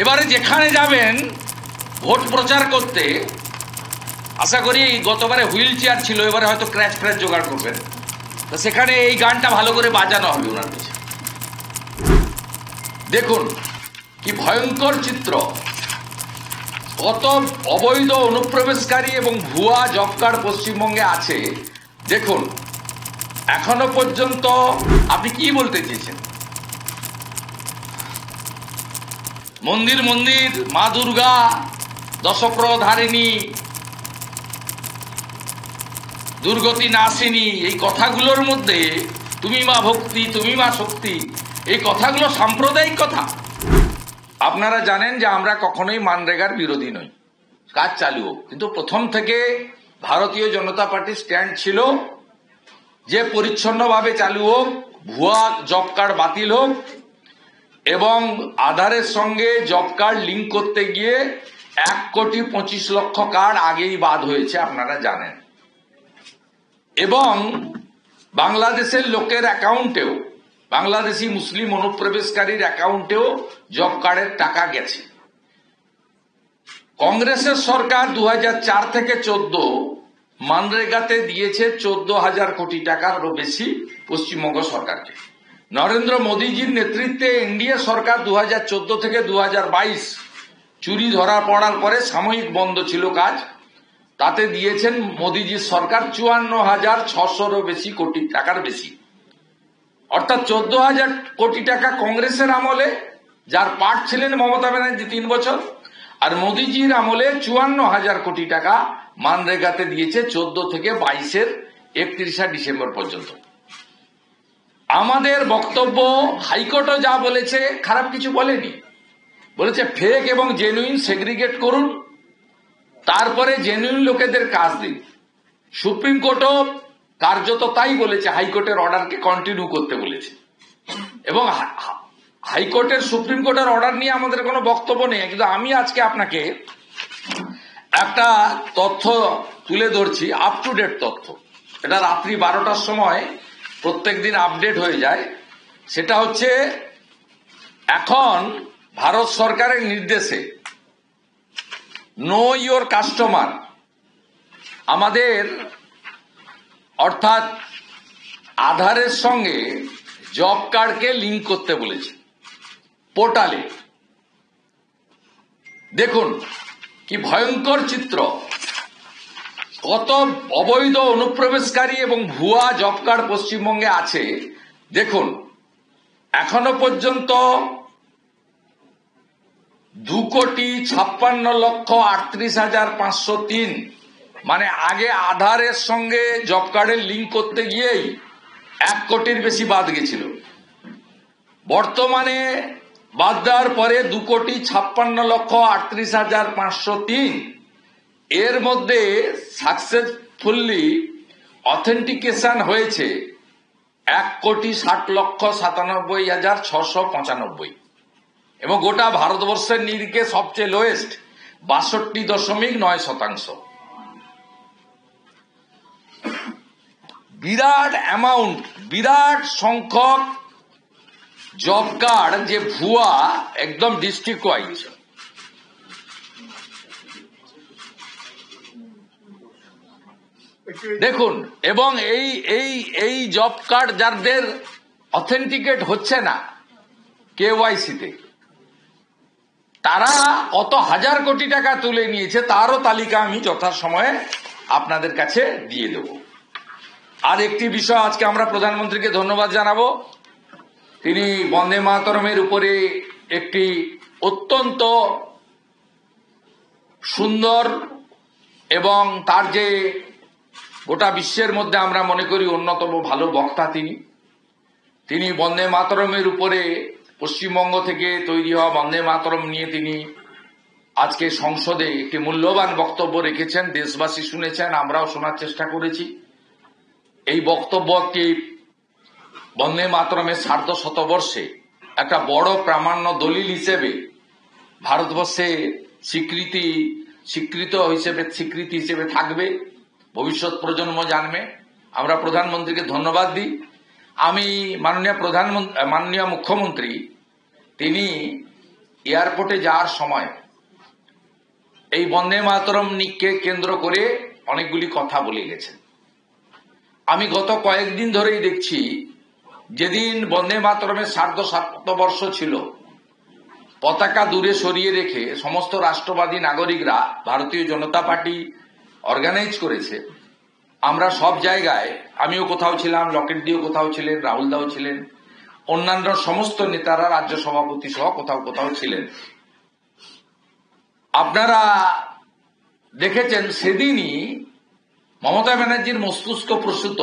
এবারে যেখানে যাবেন ভোট প্রচার করতে, আশা করি গতবারে হুইল চেয়ার ছিল, এবারে হয়তো ক্র্যাশ ফ্র্যাশ জোগাড় করবেন, তো সেখানে এই গানটা ভালো করে বাজানো হবে ওনার কাছে। দেখুন কি ভয়ঙ্কর চিত্র, কত অবৈধ অনুপ্রবেশকারী এবং ভুয়া জব কার্ড পশ্চিমবঙ্গে আছে। দেখুন এখনো পর্যন্ত আপনি কি বলতে চেয়েছেন? মন্দির মন্দির, মা দুর্গা, দশপ্রধারিণী, দুর্গতি নাশিনী, এই কথাগুলোর মধ্যে তুমি মা ভক্তি, তুমি মা শক্তি, এই কথাগুলো সাম্প্রদায়িক কথা। আপনারা জানেন যে আমরা কখনোই মানরেগার বিরোধী নই, কাজ চালু হোক, কিন্তু প্রথম থেকে ভারতীয় জনতা পার্টির স্ট্যান্ড ছিল যে পরিচ্ছন্নভাবে চালু হোক, ভুয়া জব কার্ড বাতিল হোক, এবং আধারের সঙ্গে জব কার্ড লিঙ্ক করতে গিয়ে 1,25,00,000 কার্ড আগেই বাদ হয়েছে, আপনারা জানেন। এবং বাংলাদেশের লোকের অ্যাকাউন্টেও, বাংলাদেশি মুসলিম অনুপ্রবেশকারীর অ্যাকাউন্টেও জব কার্ডের টাকা গেছে। কংগ্রেসের সরকার 2004 থেকে 14 মানরেগাতে দিয়েছে 14,000 কোটি টাকারও বেশি পশ্চিমবঙ্গ সরকারকে। নরেন্দ্র মোদীজির নেতৃত্বে এনডিএ সরকার 2014 থেকে 2022 চুরি ধরা পড়ার পরে সাময়িক বন্ধ ছিল কাজ, তাতে দিয়েছেন মোদীজির সরকার 54,600 বেশি কোটি টাকার বেশি, অর্থাৎ 14,000 কোটি টাকা কংগ্রেসের আমলে, যার পার্ট ছিলেন মমতা ব্যানার্জি 3 বছর, আর মোদীজির আমলে 54,000 কোটি টাকা মানরেগাতে দিয়েছে 14 থেকে 22-এর 31শে ডিসেম্বর পর্যন্ত। আমাদের বক্তব্য, হাইকোর্টও যা বলেছে খারাপ কিছু বলেনি, বলেছে ফেক এবং জেনুইন সেগ্রিগেট করুন, তারপরে জেনুইন লোকেদের কাজ দিন। সুপ্রিম কোর্টও কার্যত তাই বলেছে, হাইকোর্টের অর্ডারকে কন্টিনিউ করতে বলেছে। এবং হাইকোর্টের, সুপ্রিম কোর্টের অর্ডার নিয়ে আমাদের কোনো বক্তব্য নেই, কিন্তু আমি আজকে আপনাকে একটা তথ্য তুলে ধরছি, আপ টু ডেট তথ্য। এটা রাত্রি 12টার সময় প্রত্যেকদিন আপডেট হয়ে যায়। সেটা হচ্ছে এখন ভারত সরকারের নির্দেশে নো ইওর কাস্টমার আমাদের, অর্থাৎ আধারের সঙ্গে জব কার্ডকে লিঙ্ক করতে বলেছে পোর্টালে। দেখুন কি ভয়ঙ্কর চিত্র, কত অবৈধ অনুপ্রবেশকারী এবং ভুয়া জব কার্ড পশ্চিমবঙ্গে আছে। দেখুন এখনো পর্যন্ত 2,56,38,503, মানে আগে আধারের সঙ্গে জব কার্ডের লিঙ্ক করতে গিয়েই 1 কোটির বেশি বাদ গেছিল। বর্তমানে বাদ দেওয়ার পরে 2,56,38,503, এর মধ্যে সাকসেসফুলি অথেন্টিকেশন হয়েছে 1,60,97,695, এবং গোটা ভারতবর্ষের নিরিখে সবচেয়ে লোয়েস্ট 62.9%। বিরাট অ্যামাউন্ট, বিরাট সংখ্যক জব কার্ড যে ভুয়া, একদম ডিস্ট্রিক্ট ওয়াইজ। দেখুন, এবং এই জব কার্ড যাদের অথেন্টিকেট হচ্ছে না কেওয়াইসিতে, তারা কত হাজার কোটি টাকা তুলে নিয়েছে তারও তালিকা আমি যথাসময়ে আপনাদের কাছে দিয়ে দেব। আর একটি বিষয়, আজকে আমরা প্রধানমন্ত্রীকে ধন্যবাদ জানাবো, তিনি বন্দে মাতরমের উপরে একটি অত্যন্ত সুন্দর, এবং তার যে গোটা বিশ্বের মধ্যে আমরা মনে করি অন্যতম ভালো বক্তা তিনি বন্দে মাতরমের উপরে, পশ্চিমবঙ্গ থেকে তৈরি হওয়া বন্দে মাতরম নিয়ে তিনি আজকে সংসদে একটি মূল্যবান বক্তব্য রেখেছেন। দেশবাসী শুনেছেন, আমরাও শোনার চেষ্টা করেছি। এই বক্তব্য একটি বন্দে মাতরমের সার্ধ শতবর্ষে একটা বড় প্রামাণ্য দলিল হিসেবে ভারতবর্ষে স্বীকৃতি হিসেবে থাকবে, ভবিষ্যৎ প্রজন্ম জানবে। আমরা প্রধানমন্ত্রীকে ধন্যবাদ দিই। আমি মাননীয় মুখ্যমন্ত্রী, তিনি এয়ারপোর্টে যাওয়ার সময় এই বন্দে মাতরমকে কেন্দ্র করে অনেকগুলি কথা বলে গেছেন। আমি গত কয়েকদিন ধরেই দেখছি, যেদিন বন্দে মাতরমের সার্ধশতবর্ষ ছিল, পতাকা দূরে সরিয়ে রেখে সমস্ত রাষ্ট্রবাদী নাগরিকরা ভারতীয় জনতা পার্টি অর্গানাইজ করেছে। আমরা সব জায়গায়, আমিও কোথাও ছিলাম, লকেট দিও কোথাও ছিলেন, রাহুল দাও ছিলেন, অন্যান্য সমস্ত নেতারা, রাজ্য সভাপতি সহ কোথাও কোথাও ছিলেন। আপনারা দেখেছেন সেদিনই মমতা ব্যানার্জির মস্তিষ্ক প্রসূত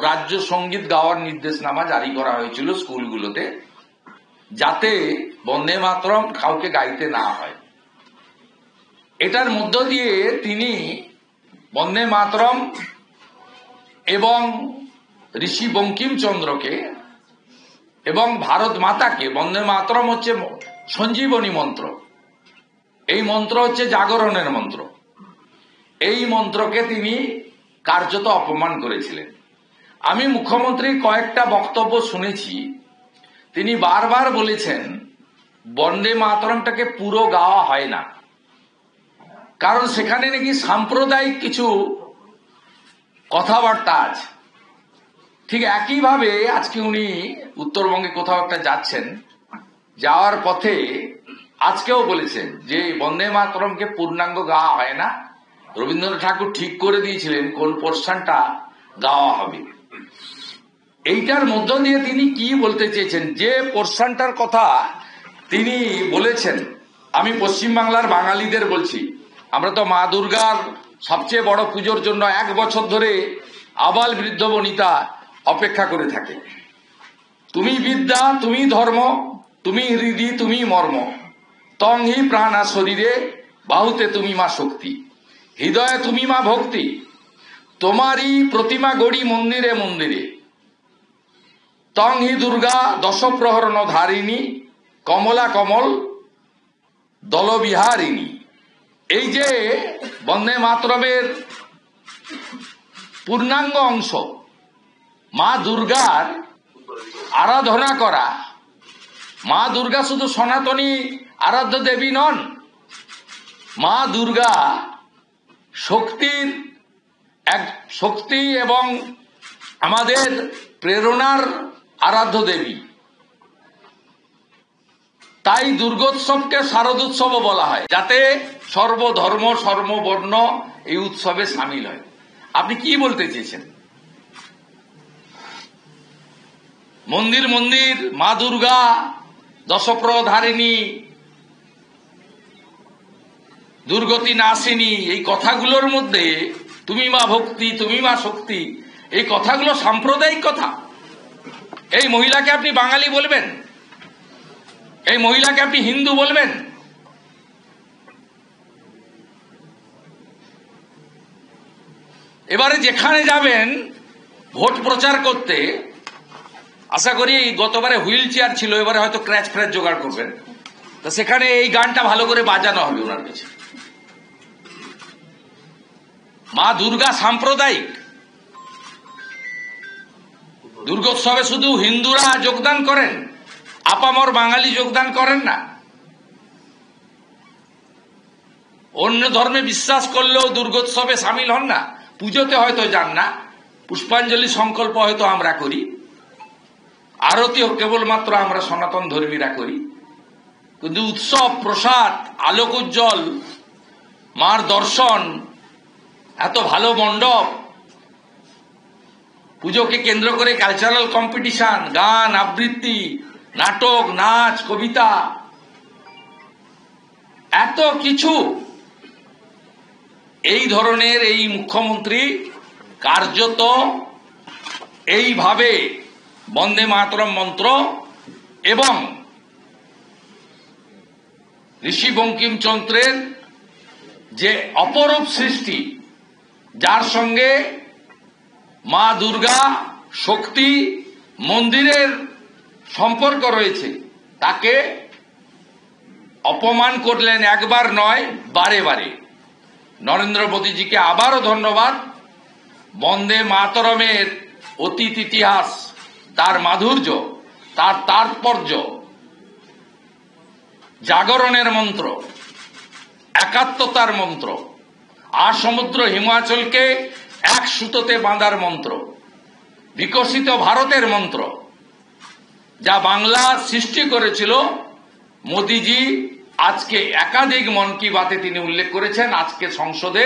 রাজ্য সঙ্গীত গাওয়ার নির্দেশনামা জারি করা হয়েছিল স্কুলগুলোতে, যাতে বন্দে মাতরম কাউকে গাইতে না হয়। এটার মধ্য দিয়ে তিনি বন্দে মাতরম এবং ঋষি বঙ্কিমচন্দ্রকে এবং ভারত মাতাকে, বন্দে মাতরম হচ্ছে সঞ্জীবনী মন্ত্র, এই মন্ত্র হচ্ছে জাগরণের মন্ত্র, এই মন্ত্রকে তিনি কার্যত অপমান করেছিলেন। আমি মুখ্যমন্ত্রীর কয়েকটা বক্তব্য শুনেছি, তিনি বারবার বলেছেন বন্দে মাতরমটাকে পুরো গাওয়া হয় না, কারণ সেখানে নাকি সাম্প্রদায়িক কিছু কথাবার্তা আছে। ঠিক একইভাবে আজকে উনি উত্তরবঙ্গে কোথাও একটা যাচ্ছেন, যাওয়ার পথে আজকেও বলেছেন যে বন্দে মাতরমকে পূর্ণাঙ্গ গাওয়া হয় না, রবীন্দ্রনাথ ঠাকুর ঠিক করে দিয়েছিলেন কোন পোর্শনটা গাওয়া হবে। এইটার মধ্য দিয়ে তিনি কি বলতে চেয়েছেন, যে পোর্শনটার কথা তিনি বলেছেন, আমি পশ্চিমবাংলার বাঙালিদের বলছি, আমরা তো মা দুর্গার সবচেয়ে বড় পুজোর জন্য 1 বছর ধরে আবাল বৃদ্ধ বনিতা অপেক্ষা করে থাকে। তুমি বিদ্যা, তুমি ধর্ম, তুমি হৃদি, তুমি মর্ম, তং হি প্রাণা শরীরে, বাহুতে তুমি মা শক্তি, হৃদয়ে তুমি মা ভক্তি, তোমারই প্রতিমা গড়ি মন্দিরে মন্দিরে, তং হি দুর্গা দশপ্রহরণ ধারিণী, কমলা কমল দলবিহারিণী। এই যে বন্দে মাতরমের পূর্ণাঙ্গ অংশ, মা দুর্গার আরাধনা করা। মা দুর্গা শুধু সনাতনী আরাধ্য দেবী নন, মা দুর্গা শক্তির এক শক্তি এবং আমাদের প্রেরণার আরাধ্য দেবী। তাই দুর্গোৎসবকে শারদোৎসবও বলা হয়, যাতে সর্বধর্ম সর্ববর্ণ এই উৎসবে সামিল হয়। আপনি কি বলতে চেয়েছেন? মন্দির মন্দির মা দুর্গা দশপ্রধারিণী, দুর্গতি নাশিনী, এই কথাগুলোর মধ্যে তুমি মা ভক্তি, তুমি মা শক্তি, এই কথাগুলো সাম্প্রদায়িক কথা। এই মহিলাকে আপনি বাঙালি বলবেন? এই মহিলাকে আপনি হিন্দু বলবেন? এবারে যেখানে যাবেন ভোট প্রচার করতে, আশা করি গতবারে হুইল চেয়ার ছিল, এবারে হয়তো ক্র্যাচ ফ্র্যাচ জোগাড় করবেন, তো সেখানে এই গানটা ভালো করে বাজানো হবে ওনার কাছে। মা দুর্গা সাম্প্রদায়িক, দুর্গোৎসবে শুধু হিন্দুরা যোগদান করেন, আপামর বাঙালি যোগদান করেন না। অন্য ধর্মে বিশ্বাস করলেও দুর্গোৎসবে সামিল হন না, পুজোতে হয়তো যান না, পুষ্পাঞ্জলি সংকল্প হয়তো আমরা করি, আরতিও কেবলমাত্র আমরা সনাতন ধর্মীরা করি, কিন্তু উৎসব, প্রসাদ, আলোক উজ্জ্বল, মার দর্শন, এত ভালো মণ্ডপ, পুজোকে কেন্দ্র করে কালচারাল কম্পিটিশন, গান, আবৃত্তি, নাটক, নাচ, কবিতা, এত কিছু। এই ধরনের এই মুখ্যমন্ত্রী কার্যত এইভাবে বন্দে মাতরম মন্ত্র এবং ঋষি বঙ্কিমচন্দ্রের যে অপরূপ সৃষ্টি, যার সঙ্গে মা দুর্গা শক্তি মন্দিরের সম্পর্ক রয়েছে, তাকে অপমান করলেন। একবার নয়, বারে বারে। নরেন্দ্র মোদীজিকে আবারও ধন্যবাদ। বন্দে মাতরমের অতীত ইতিহাস, তার মাধুর্য, তার তাৎপর্য জাগরণের মন্ত্র, একাত্মতার মন্ত্র, আর সমুদ্র হিমাচলকে এক সুতোতে বাঁধার মন্ত্র, বিকশিত ভারতের মন্ত্র, যা বাংলা সৃষ্টি করেছিল। মোদিজি আজকে একাধিক মন কি বাতে তিনি উল্লেখ করেছেন, আজকে সংসদে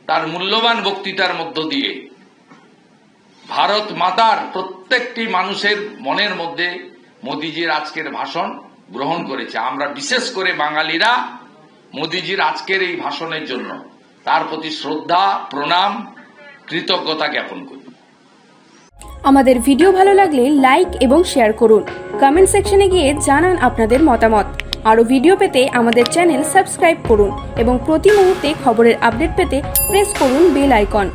তার মূল্যবান বক্তৃতার মধ্য দিয়ে ভারত মাতার প্রত্যেকটি মানুষের মনের মধ্যে মোদিজির আজকের ভাষণ গ্রহণ করেছে। আমরা বিশেষ করে বাঙালিরা মোদিজির আজকের এই ভাষণের জন্য তার প্রতি শ্রদ্ধা, প্রণাম, কৃতজ্ঞতা জ্ঞাপন করি। আমাদের ভিডিও ভালো লাগলে লাইক এবং শেয়ার করুন। কমেন্ট সেকশনে গিয়ে জানান আপনাদের মতামত। আরও ভিডিও পেতে আমাদের চ্যানেল সাবস্ক্রাইব করুন এবং প্রতি মুহূর্তে খবরের আপডেট পেতে প্রেস করুন বেল আইকন।